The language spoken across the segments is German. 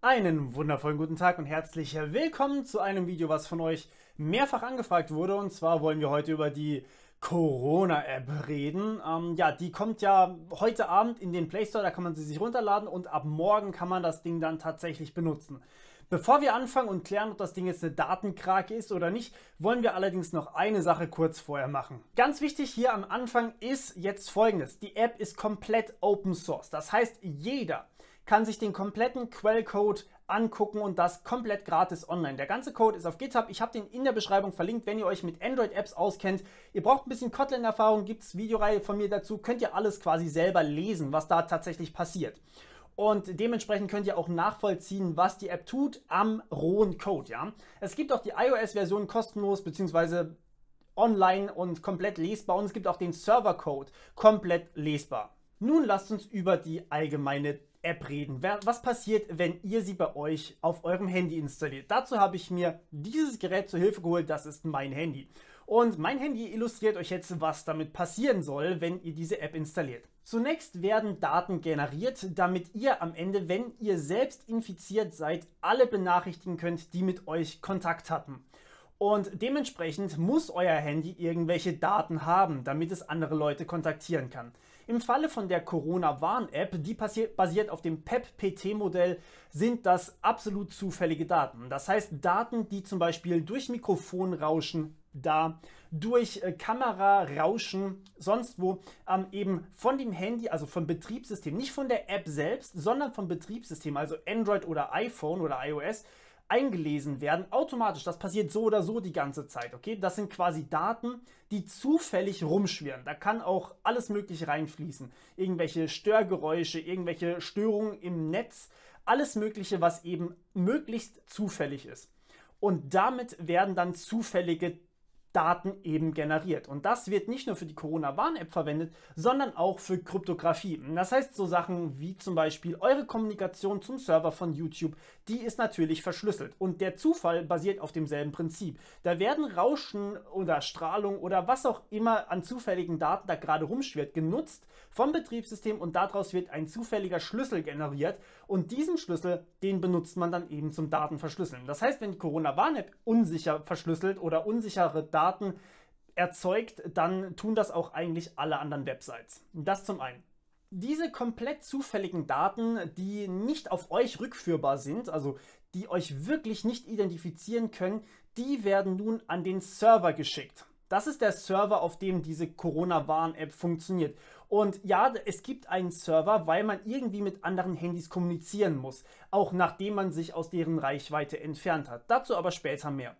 Einen wundervollen guten Tag und herzlich willkommen zu einem Video, was von euch mehrfach angefragt wurde. Und zwar wollen wir heute über die Corona-App reden. Ja, die kommt ja heute Abend in den Play Store, da kann man sie sich runterladen und ab morgen kann man das Ding dann tatsächlich benutzen. Bevor wir anfangen und klären, ob das Ding jetzt eine Datenkrake ist oder nicht, wollen wir allerdings noch eine Sache kurz vorher machen. Ganz wichtig hier am Anfang ist jetzt Folgendes. Die App ist komplett Open Source. Das heißt, jeder kann sich den kompletten Quellcode angucken und das komplett gratis online. Der ganze Code ist auf GitHub. Ich habe den in der Beschreibung verlinkt, wenn ihr euch mit Android-Apps auskennt. Ihr braucht ein bisschen Kotlin-Erfahrung, gibt es Videoreihe von mir dazu. Könnt ihr alles quasi selber lesen, was da tatsächlich passiert. Und dementsprechend könnt ihr auch nachvollziehen, was die App tut am rohen Code. Ja? Es gibt auch die iOS-Version kostenlos bzw. online und komplett lesbar. Und es gibt auch den Server-Code komplett lesbar. Nun lasst uns über die allgemeine App reden. Was passiert, wenn ihr sie bei euch auf eurem Handy installiert? Dazu habe ich mir dieses Gerät zur Hilfe geholt. Das ist mein Handy. Und mein Handy illustriert euch jetzt, was damit passieren soll, wenn ihr diese App installiert. Zunächst werden Daten generiert, damit ihr am Ende, wenn ihr selbst infiziert seid, alle benachrichtigen könnt, die mit euch Kontakt hatten. Und dementsprechend muss euer Handy irgendwelche Daten haben, damit es andere Leute kontaktieren kann. Im Falle von der Corona-Warn-App, die basiert auf dem PEP-PT-Modell, sind das absolut zufällige Daten. Das heißt Daten, die zum Beispiel durch Mikrofonrauschen durch Kamerarauschen, sonst wo, eben von dem Handy, also vom Betriebssystem, nicht von der App selbst, sondern vom Betriebssystem, also Android oder iPhone oder iOS, eingelesen werden, automatisch. Das passiert so oder so die ganze Zeit, okay? Das sind quasi Daten, die zufällig rumschwirren. Da kann auch alles Mögliche reinfließen. Irgendwelche Störgeräusche, irgendwelche Störungen im Netz, alles Mögliche, was eben möglichst zufällig ist. Und damit werden dann zufällige Daten eben generiert. Und das wird nicht nur für die Corona-Warn-App verwendet, sondern auch für Kryptographie. Das heißt, so Sachen wie zum Beispiel eure Kommunikation zum Server von YouTube, die ist natürlich verschlüsselt. Und der Zufall basiert auf demselben Prinzip. Da werden Rauschen oder Strahlung oder was auch immer an zufälligen Daten da gerade rumschwirrt, genutzt vom Betriebssystem und daraus wird ein zufälliger Schlüssel generiert. Und diesen Schlüssel, den benutzt man dann eben zum Datenverschlüsseln. Das heißt, wenn die Corona-Warn-App unsicher verschlüsselt oder unsichere Daten erzeugt, dann tun das auch eigentlich alle anderen Websites. Das zum einen. Diese komplett zufälligen Daten, die nicht auf euch rückführbar sind, also die euch wirklich nicht identifizieren können, die werden nun an den Server geschickt. Das ist der Server, auf dem diese Corona-Warn-App funktioniert. Und ja, es gibt einen Server, weil man irgendwie mit anderen Handys kommunizieren muss, auch nachdem man sich aus deren Reichweite entfernt hat. Dazu aber später mehr.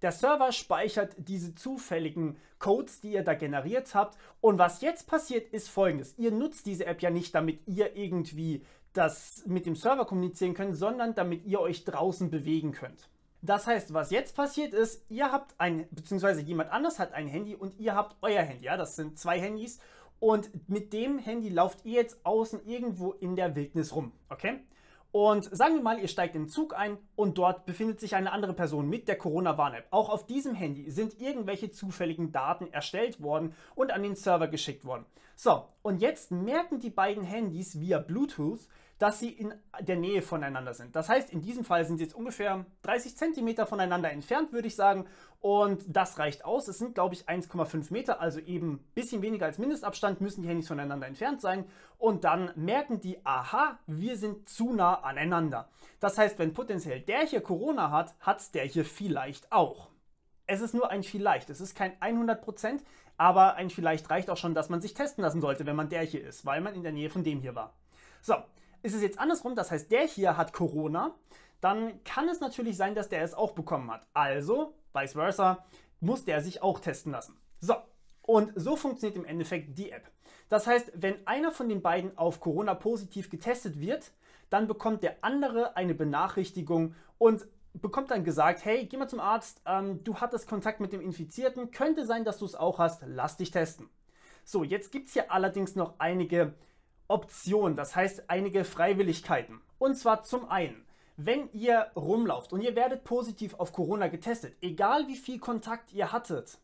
Der Server speichert diese zufälligen Codes, die ihr da generiert habt. Und was jetzt passiert, ist Folgendes. Ihr nutzt diese App ja nicht, damit ihr irgendwie das mit dem Server kommunizieren könnt, sondern damit ihr euch draußen bewegen könnt. Das heißt, was jetzt passiert ist, ihr habt beziehungsweise jemand anders hat ein Handy und ihr habt euer Handy. Ja, das sind zwei Handys. Und mit dem Handy lauft ihr jetzt außen irgendwo in der Wildnis rum. Okay? Und sagen wir mal, ihr steigt in den Zug ein und dort befindet sich eine andere Person mit der Corona-Warn-App. Auch auf diesem Handy sind irgendwelche zufälligen Daten erstellt worden und an den Server geschickt worden. So, und jetzt merken die beiden Handys via Bluetooth, dass sie in der Nähe voneinander sind. Das heißt, in diesem Fall sind sie jetzt ungefähr 30 cm voneinander entfernt, würde ich sagen. Und das reicht aus. Es sind, glaube ich, 1,5 Meter, also eben ein bisschen weniger als Mindestabstand müssen die Handys voneinander entfernt sein. Und dann merken die, aha, wir sind zu nah aneinander. Das heißt, wenn potenziell der hier Corona hat, hat es der hier vielleicht auch. Es ist nur ein vielleicht, es ist kein 100%, aber ein vielleicht reicht auch schon, dass man sich testen lassen sollte, wenn man der hier ist, weil man in der Nähe von dem hier war. So. Ist es jetzt andersrum, das heißt, der hier hat Corona, dann kann es natürlich sein, dass der es auch bekommen hat. Also, vice versa, muss der sich auch testen lassen. So, und so funktioniert im Endeffekt die App. Das heißt, wenn einer von den beiden auf Corona positiv getestet wird, dann bekommt der andere eine Benachrichtigung und bekommt dann gesagt, hey, geh mal zum Arzt, du hattest Kontakt mit dem Infizierten, könnte sein, dass du es auch hast, lass dich testen. So, jetzt gibt es hier allerdings noch einige Option, das heißt einige Freiwilligkeiten. Und zwar zum einen, wenn ihr rumlauft und ihr werdet positiv auf Corona getestet, egal wie viel Kontakt ihr hattet,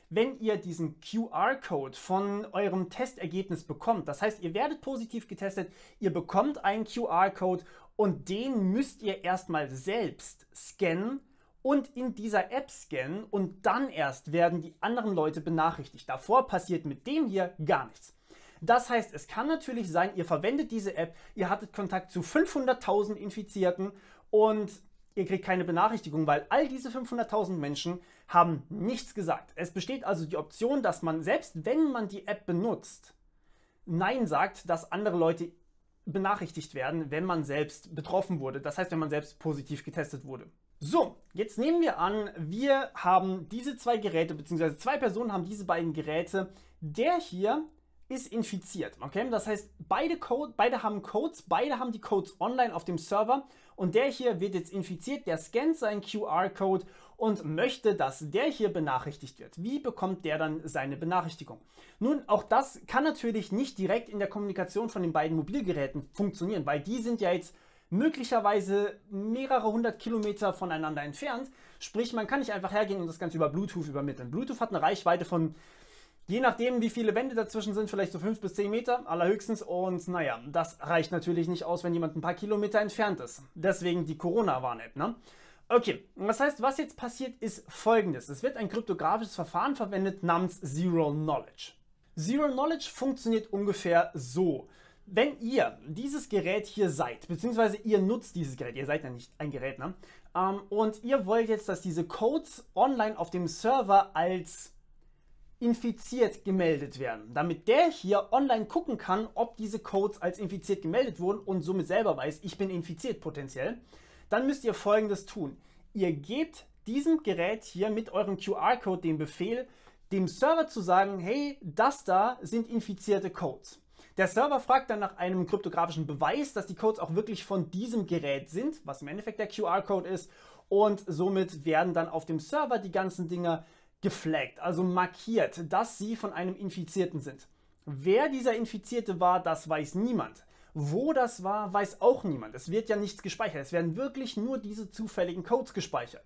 wenn ihr diesen QR-Code von eurem Testergebnis bekommt, das heißt, ihr werdet positiv getestet, ihr bekommt einen QR-Code und den müsst ihr erstmal selbst scannen und in dieser App scannen und dann erst werden die anderen Leute benachrichtigt. Davor passiert mit dem hier gar nichts. Das heißt, es kann natürlich sein, ihr verwendet diese App, ihr hattet Kontakt zu 500.000 Infizierten und ihr kriegt keine Benachrichtigung, weil all diese 500.000 Menschen haben nichts gesagt. Es besteht also die Option, dass man, selbst wenn man die App benutzt, Nein sagt, dass andere Leute benachrichtigt werden, wenn man selbst betroffen wurde. Das heißt, wenn man selbst positiv getestet wurde. So, jetzt nehmen wir an, wir haben diese zwei Geräte, beziehungsweise zwei Personen haben diese beiden Geräte. Der hier ist infiziert, okay? Das heißt, beide haben Codes, beide haben die Codes online auf dem Server und der hier wird jetzt infiziert, der scannt seinen QR-Code und möchte, dass der hier benachrichtigt wird. Wie bekommt der dann seine Benachrichtigung? Nun, auch das kann natürlich nicht direkt in der Kommunikation von den beiden Mobilgeräten funktionieren, weil die sind ja jetzt möglicherweise mehrere hundert Kilometer voneinander entfernt. Sprich, man kann nicht einfach hergehen und das Ganze über Bluetooth übermitteln. Bluetooth hat eine Reichweite von, je nachdem wie viele Wände dazwischen sind, vielleicht so 5 bis 10 Meter allerhöchstens. Und naja, das reicht natürlich nicht aus, wenn jemand ein paar Kilometer entfernt ist. Deswegen die Corona-Warn-App, ne? Okay, das heißt, was jetzt passiert, ist Folgendes. Es wird ein kryptografisches Verfahren verwendet namens Zero Knowledge. Zero Knowledge funktioniert ungefähr so. Wenn ihr dieses Gerät hier seid, beziehungsweise ihr nutzt dieses Gerät, ihr seid ja nicht ein Gerät, ne? Und ihr wollt jetzt, dass diese Codes online auf dem Server als infiziert gemeldet werden, damit der hier online gucken kann, ob diese Codes als infiziert gemeldet wurden und somit selber weiß, ich bin infiziert potenziell, dann müsst ihr Folgendes tun. Ihr gebt diesem Gerät hier mit eurem QR-Code den Befehl, dem Server zu sagen, hey, das da sind infizierte Codes. Der Server fragt dann nach einem kryptografischen Beweis, dass die Codes auch wirklich von diesem Gerät sind, was im Endeffekt der QR-Code ist, und somit werden dann auf dem Server die ganzen Dinger geflaggt, also markiert, dass sie von einem Infizierten sind. Wer dieser Infizierte war, das weiß niemand. Wo das war, weiß auch niemand. Es wird ja nichts gespeichert. Es werden wirklich nur diese zufälligen Codes gespeichert.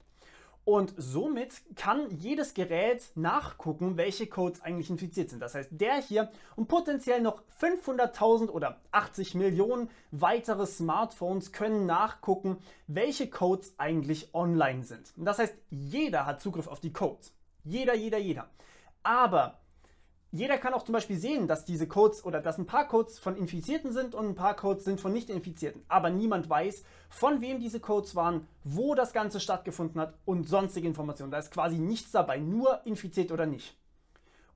Und somit kann jedes Gerät nachgucken, welche Codes eigentlich infiziert sind. Das heißt, der hier und potenziell noch 500.000 oder 80 Millionen weitere Smartphones können nachgucken, welche Codes eigentlich online sind. Und das heißt, jeder hat Zugriff auf die Codes. Jeder. Aber jeder kann auch zum Beispiel sehen, dass diese Codes oder dass ein paar Codes von Infizierten sind und ein paar Codes sind von Nicht-Infizierten. Aber niemand weiß, von wem diese Codes waren, wo das Ganze stattgefunden hat und sonstige Informationen. Da ist quasi nichts dabei, nur infiziert oder nicht.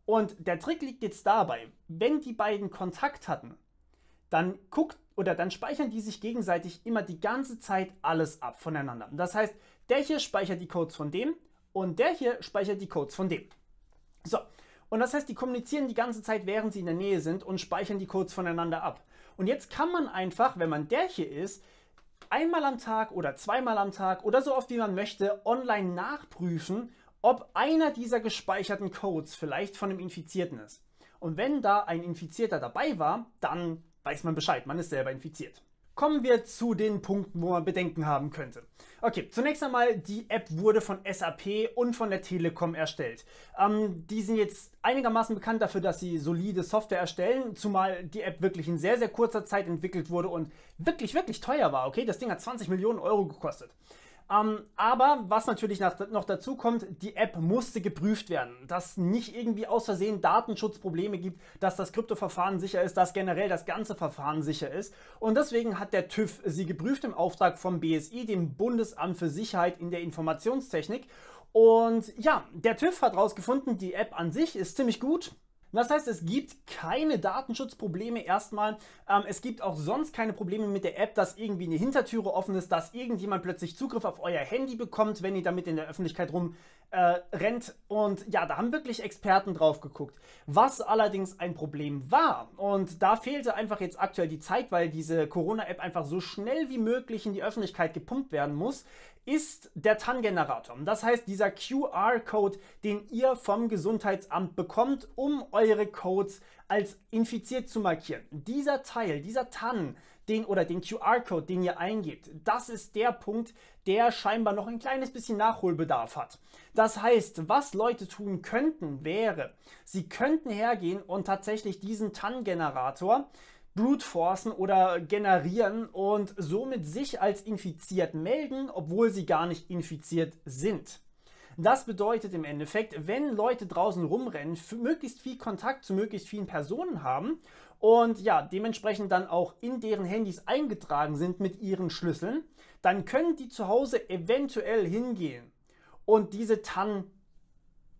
Und der Trick liegt jetzt dabei, wenn die beiden Kontakt hatten, dann dann speichern die sich gegenseitig immer die ganze Zeit alles ab voneinander. Das heißt, der hier speichert die Codes von dem und der hier speichert die Codes von dem. So. Und das heißt, die kommunizieren die ganze Zeit, während sie in der Nähe sind und speichern die Codes voneinander ab. Und jetzt kann man einfach, wenn man der hier ist, einmal am Tag oder zweimal am Tag oder so oft wie man möchte, online nachprüfen, ob einer dieser gespeicherten Codes vielleicht von einem Infizierten ist. Und wenn da ein Infizierter dabei war, dann weiß man Bescheid, man ist selber infiziert. Kommen wir zu den Punkten, wo man Bedenken haben könnte. Okay, zunächst einmal, die App wurde von SAP und von der Telekom erstellt. Die sind jetzt einigermaßen bekannt dafür, dass sie solide Software erstellen, zumal die App wirklich in sehr, sehr kurzer Zeit entwickelt wurde und wirklich, wirklich teuer war. Okay, das Ding hat 20 Millionen Euro gekostet. Aber was natürlich noch dazu kommt, die App musste geprüft werden, dass nicht irgendwie aus Versehen Datenschutzprobleme gibt, dass das Kryptoverfahren sicher ist, dass generell das ganze Verfahren sicher ist. Und deswegen hat der TÜV sie geprüft im Auftrag vom BSI, dem Bundesamt für Sicherheit in der Informationstechnik. Und ja, der TÜV hat herausgefunden, die App an sich ist ziemlich gut. Das heißt, es gibt keine Datenschutzprobleme erstmal. Es gibt auch sonst keine Probleme mit der App, dass irgendwie eine Hintertüre offen ist, dass irgendjemand plötzlich Zugriff auf euer Handy bekommt, wenn ihr damit in der Öffentlichkeit rennt. Und ja, da haben wirklich Experten drauf geguckt. Was allerdings ein Problem war, und da fehlte einfach jetzt aktuell die Zeit, weil diese Corona-App einfach so schnell wie möglich in die Öffentlichkeit gepumpt werden muss, ist der TAN-Generator. Das heißt, dieser QR-Code, den ihr vom Gesundheitsamt bekommt, um eure Codes als infiziert zu markieren. Dieser Teil, dieser TAN, den QR-Code, den ihr eingebt, das ist der Punkt, der scheinbar noch ein kleines bisschen Nachholbedarf hat. Das heißt, was Leute tun könnten, wäre, sie könnten hergehen und tatsächlich diesen TAN-Generator brute forcen oder generieren und somit sich als infiziert melden, obwohl sie gar nicht infiziert sind. Das bedeutet im Endeffekt, wenn Leute draußen rumrennen, möglichst viel Kontakt zu möglichst vielen Personen haben und ja, dementsprechend dann auch in deren Handys eingetragen sind mit ihren Schlüsseln, dann können die zu Hause eventuell hingehen und diese TAN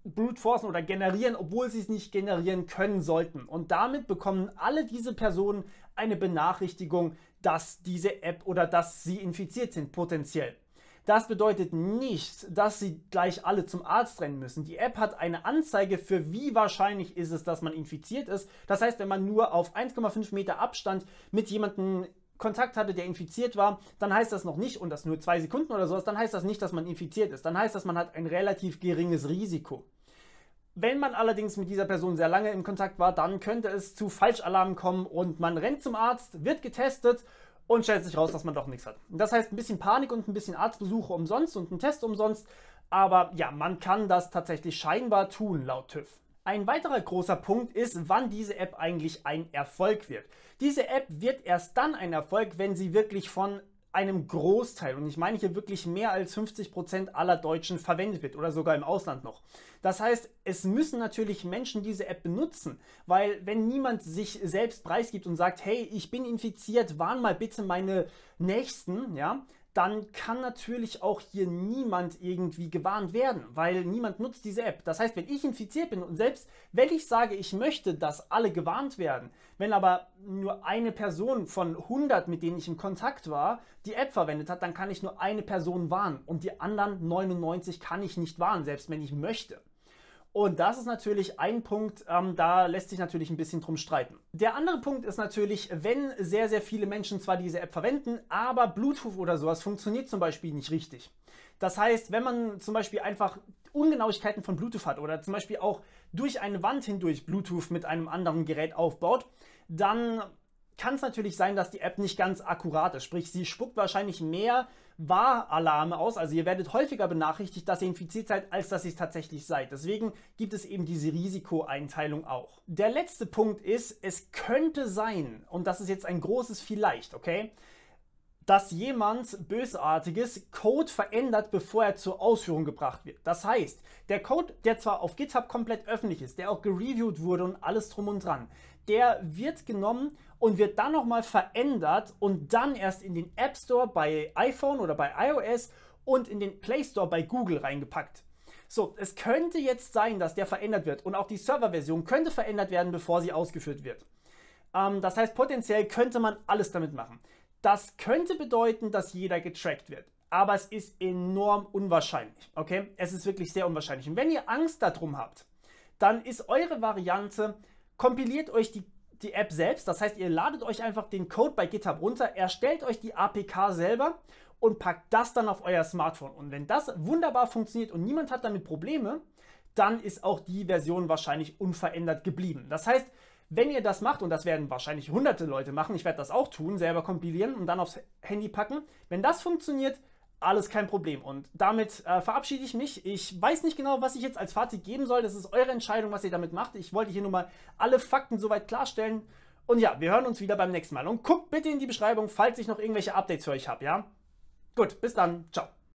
brute forcen oder generieren, obwohl sie es nicht generieren können sollten. Und damit bekommen alle diese Personen eine Benachrichtigung, dass diese App oder dass sie infiziert sind, potenziell. Das bedeutet nicht, dass sie gleich alle zum Arzt rennen müssen. Die App hat eine Anzeige für wie wahrscheinlich ist es, dass man infiziert ist. Das heißt, wenn man nur auf 1,5 Meter Abstand mit jemandem Kontakt hatte, der infiziert war, dann heißt das noch nicht, und das nur 2 Sekunden oder sowas, dann heißt das nicht, dass man infiziert ist. Dann heißt das, man hat ein relativ geringes Risiko. Wenn man allerdings mit dieser Person sehr lange im Kontakt war, dann könnte es zu Falschalarmen kommen und man rennt zum Arzt, wird getestet und stellt sich raus, dass man doch nichts hat. Das heißt, ein bisschen Panik und ein bisschen Arztbesuche umsonst und ein Test umsonst, aber ja, man kann das tatsächlich scheinbar tun, laut TÜV. Ein weiterer großer Punkt ist, wann diese App eigentlich ein Erfolg wird. Diese App wird erst dann ein Erfolg, wenn sie wirklich von einem Großteil, und ich meine hier wirklich mehr als 50% aller Deutschen verwendet wird oder sogar im Ausland noch. Das heißt, es müssen natürlich Menschen diese App benutzen, weil wenn niemand sich selbst preisgibt und sagt, hey, ich bin infiziert, warn mal bitte meine Nächsten, ja, dann kann natürlich auch hier niemand irgendwie gewarnt werden, weil niemand nutzt diese App. Das heißt, wenn ich infiziert bin und selbst wenn ich sage, ich möchte, dass alle gewarnt werden, wenn aber nur eine Person von 100, mit denen ich in Kontakt war, die App verwendet hat, dann kann ich nur eine Person warnen und die anderen 99 kann ich nicht warnen, selbst wenn ich möchte. Und das ist natürlich ein Punkt, da lässt sich natürlich ein bisschen drum streiten. Der andere Punkt ist natürlich, wenn sehr, sehr viele Menschen zwar diese App verwenden, aber Bluetooth oder sowas funktioniert zum Beispiel nicht richtig. Das heißt, wenn man zum Beispiel einfach Ungenauigkeiten von Bluetooth hat oder zum Beispiel auch durch eine Wand hindurch Bluetooth mit einem anderen Gerät aufbaut, dann kann es natürlich sein, dass die App nicht ganz akkurat ist. Sprich, sie spuckt wahrscheinlich mehr Wahralarme aus. Also ihr werdet häufiger benachrichtigt, dass ihr infiziert seid, als dass ihr es tatsächlich seid. Deswegen gibt es eben diese Risikoeinteilung auch. Der letzte Punkt ist, es könnte sein, und das ist jetzt ein großes Vielleicht, okay, dass jemand Bösartiges Code verändert, bevor er zur Ausführung gebracht wird. Das heißt, der Code, der zwar auf GitHub komplett öffentlich ist, der auch gereviewt wurde und alles drum und dran, der wird genommen und wird dann nochmal verändert und dann erst in den App Store bei iPhone oder bei iOS und in den Play Store bei Google reingepackt. So, es könnte jetzt sein, dass der verändert wird und auch die Serverversion könnte verändert werden, bevor sie ausgeführt wird. Das heißt, potenziell könnte man alles damit machen. Das könnte bedeuten, dass jeder getrackt wird. Aber es ist enorm unwahrscheinlich. Okay? Es ist wirklich sehr unwahrscheinlich. Und wenn ihr Angst darum habt, dann ist eure Variante, kompiliert euch die App selbst. Das heißt, ihr ladet euch einfach den Code bei GitHub runter, erstellt euch die APK selber und packt das dann auf euer Smartphone. Und wenn das wunderbar funktioniert und niemand hat damit Probleme, dann ist auch die Version wahrscheinlich unverändert geblieben. Das heißt, wenn ihr das macht, und das werden wahrscheinlich hunderte Leute machen, ich werde das auch tun, selber kompilieren und dann aufs Handy packen. Wenn das funktioniert, alles kein Problem. Und damit verabschiede ich mich. Ich weiß nicht genau, was ich jetzt als Fazit geben soll. Das ist eure Entscheidung, was ihr damit macht. Ich wollte hier nur mal alle Fakten soweit klarstellen. Und ja, wir hören uns wieder beim nächsten Mal. Und guckt bitte in die Beschreibung, falls ich noch irgendwelche Updates für euch habe, ja? Gut, bis dann. Ciao.